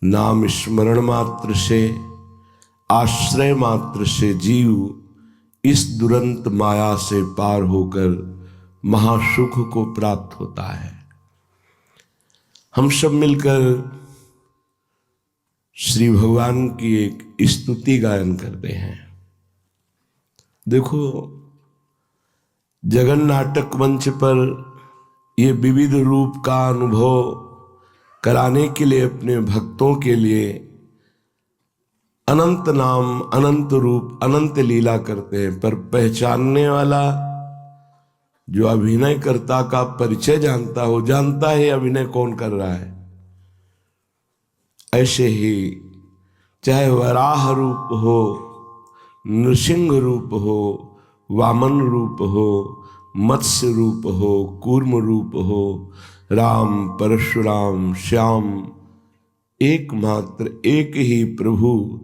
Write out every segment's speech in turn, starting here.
नाम स्मरण मात्र से, आश्रय मात्र से जीव इस दुरंत माया से पार होकर महासुख को प्राप्त होता है। हम सब मिलकर श्री भगवान की एक स्तुति गायन करते हैं। देखो, जगन नाटक मंच पर ये विविध रूप का अनुभव कराने के लिए अपने भक्तों के लिए अनंत नाम, अनंत रूप, अनंत लीला करते हैं, पर पहचानने वाला जो अभिनयकर्ता का परिचय जानता हो, जानता है अभिनय कौन कर रहा है। ऐसे ही चाहे वराह रूप हो, नृसिंह रूप हो, वामन रूप हो, मत्स्य रूप हो, कूर्म रूप हो, राम, परशुराम, श्याम, एकमात्र एक ही प्रभु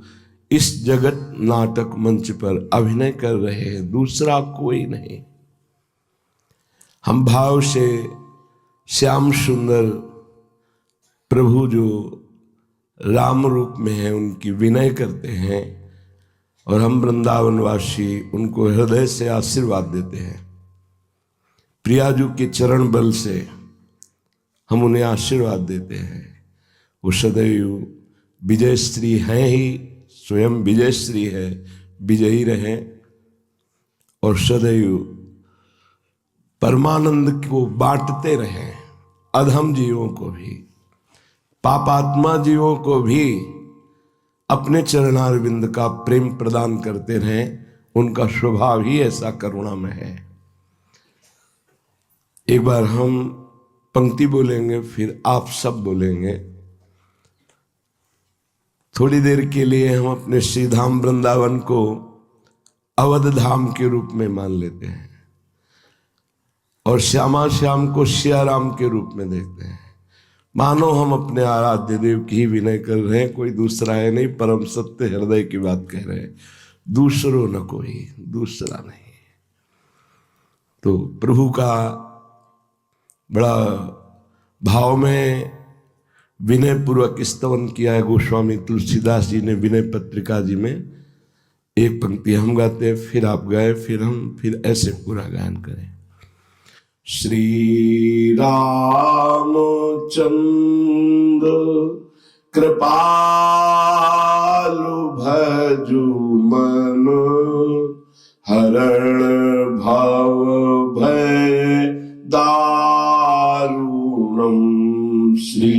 इस जगत नाटक मंच पर अभिनय कर रहे हैं, दूसरा कोई नहीं। हम भाव से श्याम सुंदर प्रभु जो राम रूप में है उनकी विनय करते हैं और हम वृंदावनवासी उनको हृदय से आशीर्वाद देते हैं। प्रियाजू के चरण बल से हम उन्हें आशीर्वाद देते हैं। वो सदैव विजय श्री हैं ही, स्वयं विजय श्री है, विजयी रहें और सदैव परमानंद को बांटते रहें। अधम जीवों को भी, पापात्मा जीवों को भी अपने चरणारविंद का प्रेम प्रदान करते रहें। उनका स्वभाव ही ऐसा करुणामय है। एक बार हम पंक्ति बोलेंगे, फिर आप सब बोलेंगे। थोड़ी देर के लिए हम अपने श्री धाम वृंदावन को अवध धाम के रूप में मान लेते हैं और श्यामा श्याम को सियाराम के रूप में देखते हैं। मानो हम अपने आराध्य देव की ही विनय कर रहे हैं, कोई दूसरा है नहीं, परम सत्य हृदय की बात कह रहे हैं, दूसरो न कोई, दूसरा नहीं। तो प्रभु का बड़ा भाव में विनय पूर्वक स्तवन किया है गोस्वामी तुलसीदास जी ने विनय पत्रिका जी में। एक पंक्ति हम गाते हैं, फिर आप गाए, फिर ऐसे पूरा गायन करें। श्री रामचंद्र कृपालु भजु मन, हरण भव भय दारुणम। श्री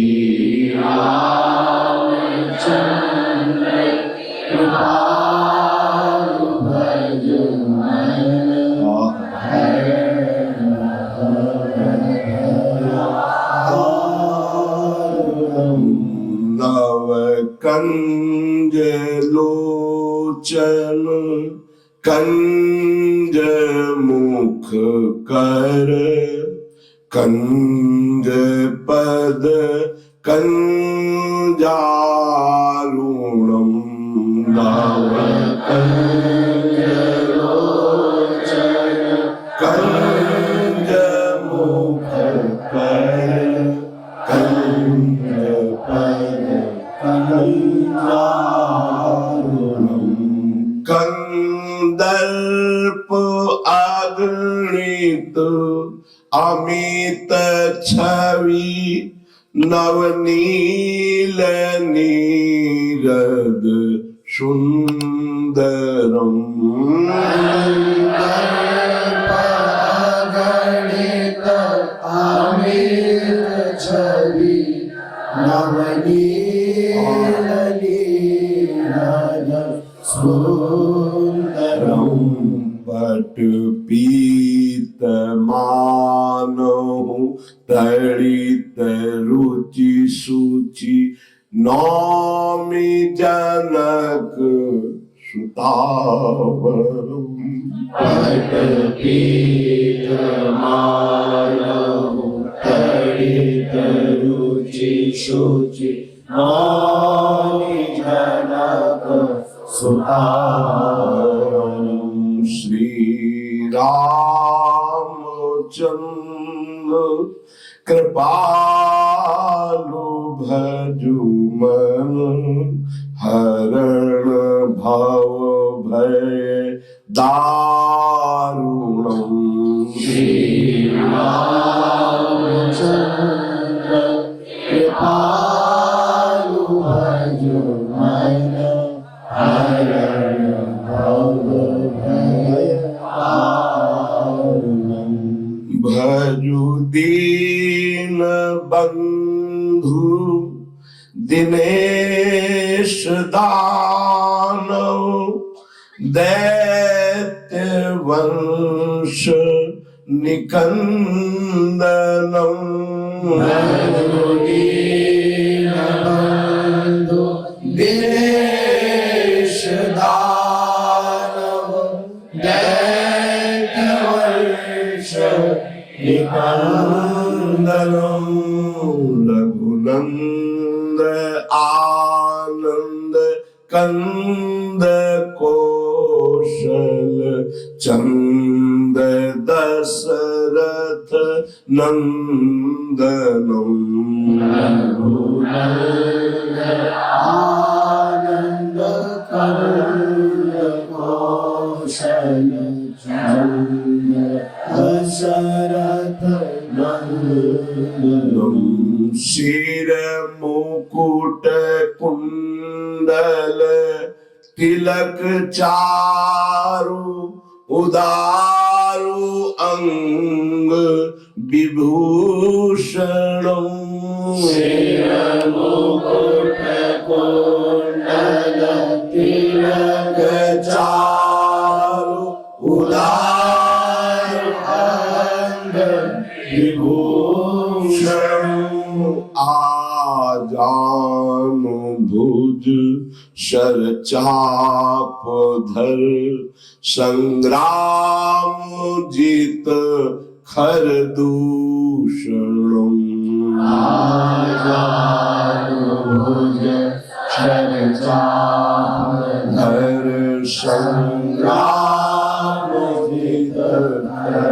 रामचंद्र कृपालु भजु मन, नव कंज लोचन, कंज मुख कर, कंज पद कंजारुणम। नव कंज लोचन, कंज मुख कर, कंज पद कंजारुणम। कंदर्प अगणित अमित छवि, नवनील नीरद सुंदरम। गणित अमित छवि, नवनील नीरद सुंदरम। पट पीत मानहु तड़ित रुचि सूचि, नौमि जनक सुतावरम। पट पीत मानहु तड़ित रुचि सूचि, नौमि जनक सुतावरम। श्री रामचंद्र कृपालु भजु मन हरण भव भय दारुणम श्री रामचंद्र कृपालु भजो मन हरण भव भय दारुणम भजु दीन बंधु दिनेश दानव दैत्य वंश निकंदनम भजो दीन बंधु दिनेश दानव दैत्य वंश निकंदनम रघुनंद आनंद कंद कौशल चंद दशरथ नंदनम रघुनंद आनंद कंद कौशल चंद दशरथ नंदनम शिर मुकुट कुंडल तिलक चारु उदारु अंग विभूषणम शिर मुकुट कुंडल तिलक चारु उदार अंग विभूषण आजानु भुज शर चाप धर संग्राम जीत खर दूषणम आजानु भुज शर चाप धर संग्राम जीत खर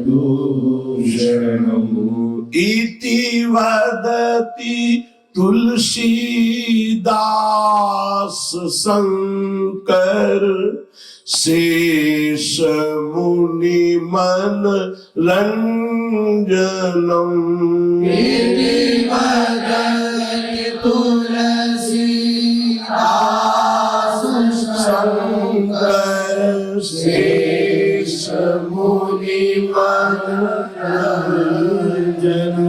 दूषणम इति वदति तुलसीदास शंकर शेष मुनि मन रंजनम इति वदति तुलसीदास शंकर शेष मुनि मन रंजनम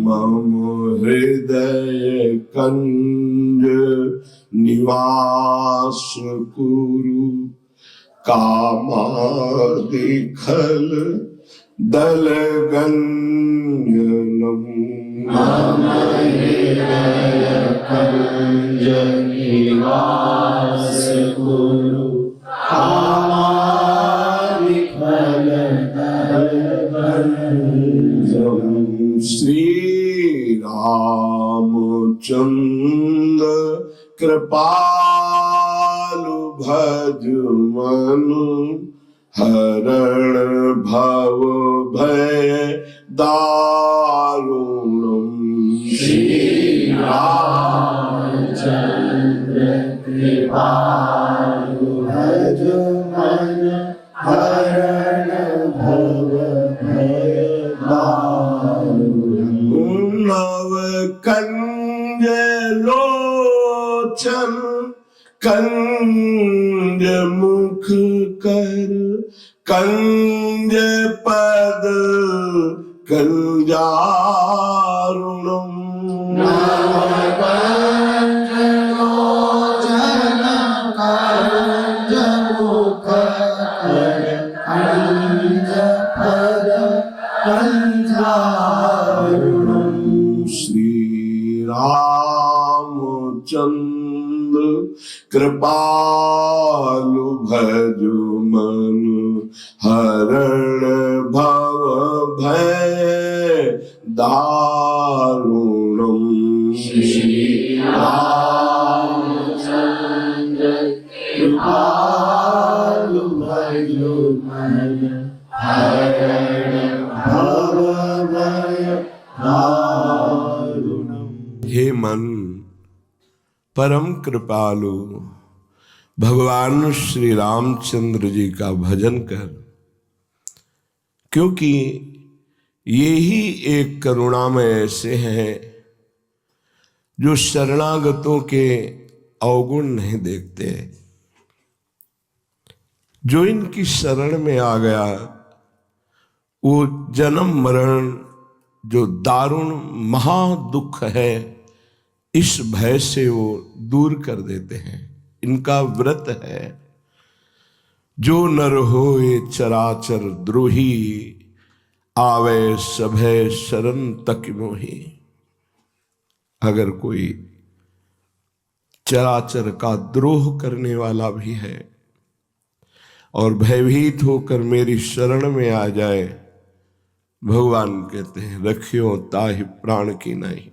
मम हृदय कंज निवास कुरु कामादिखल दल गंजनम मम हृदय कंज निवास कुरु कामादिखल दल गंजनम श्री रामचंद्र कृपालु भज मन हरण भव भय दारुणम श्री रामचंद्र कृपालु भज मन हरण भव भय दारुणम नव कंज लोचन कंज मुख कर कंज पद कंजारुणम नव कंज लोचन कंज मुख कर कंज पद कंजारुणम श्री रामचंद्र कृपालु भजु मन हरण भव भय दारुणम श्री रामचंद्र कृपालु भजो मन हरण भव भय दारुणम। हे परम कृपालु भगवान श्री रामचंद्र जी का भजन कर, क्योंकि ये ही एक करुणामय ऐसे हैं जो शरणागतों के अवगुण नहीं देखते। जो इनकी शरण में आ गया वो जन्म मरण जो दारुण महादुख है, इस भय से वो दूर कर देते हैं। इनका व्रत है, जो नर होए चराचर द्रोही, आवे सभय शरण तक मोही। अगर कोई चराचर का द्रोह करने वाला भी है और भयभीत होकर मेरी शरण में आ जाए, भगवान कहते हैं रखियो ताहि प्राण की नहीं।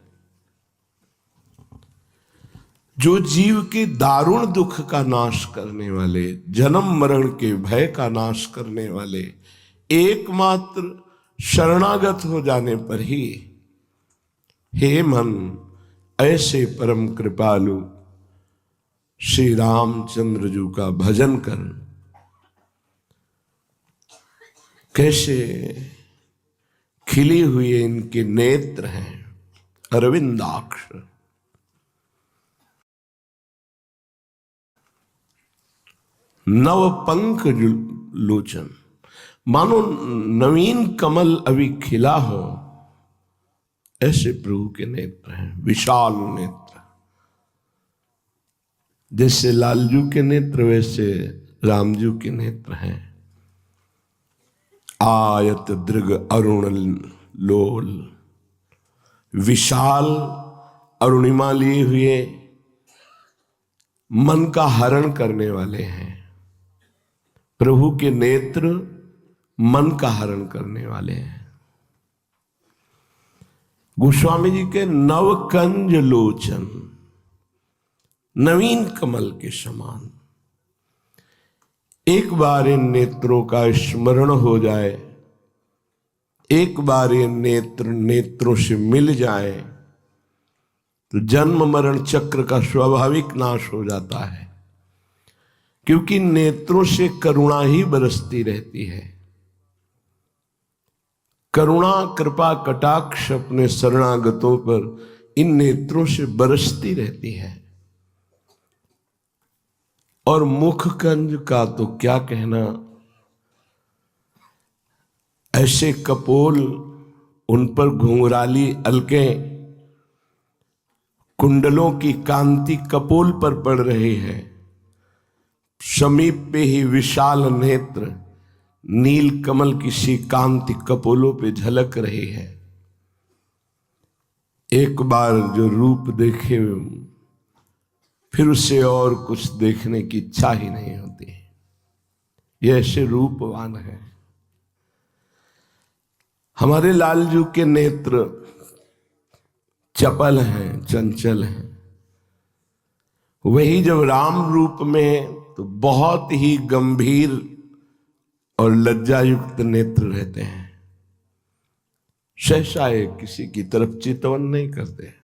जो जीव के दारुण दुख का नाश करने वाले, जन्म मरण के भय का नाश करने वाले, एकमात्र शरणागत हो जाने पर ही, हे मन ऐसे परम कृपालु श्री रामचंद्र जी का भजन कर। कैसे खिली हुई इनके नेत्र हैं, अरविंदाक्ष। नव पंख लोचन, मानो नवीन कमल अभी खिला हो, ऐसे प्रभु के नेत्र हैं, विशाल नेत्र। जैसे लालजू के नेत्र वैसे रामजू के नेत्र हैं। आयत दृग अरुण लोल, विशाल अरुणिमा लिए हुए मन का हरण करने वाले हैं। प्रभु के नेत्र मन का हरण करने वाले हैं। गोस्वामी जी के नवकंज लोचन, नवीन कमल के समान। एक बार इन नेत्रों का स्मरण हो जाए, एक बार ये नेत्रों से मिल जाए तो जन्म मरण चक्र का स्वाभाविक नाश हो जाता है। क्योंकि नेत्रों से करुणा ही बरसती रहती है। करुणा कृपा कटाक्ष अपने शरणागतों पर इन नेत्रों से बरसती रहती है। और मुखकंज का तो क्या कहना, ऐसे कपोल, उन पर घुंघराली अलकें, कुंडलों की कांति कपोल पर पड़ रही है। समीप पे ही विशाल नेत्र, नील कमल की सी कांति कपोलों पे झलक रही है। एक बार जो रूप देखे फिर उसे और कुछ देखने की इच्छा ही नहीं होती। ये ऐसे रूपवान है। हमारे लालजू के नेत्र चपल हैं, चंचल हैं। वही जब राम रूप में तो बहुत ही गंभीर और लज्जायुक्त नेत्र रहते हैं। सहसा किसी की तरफ चितवन नहीं करते।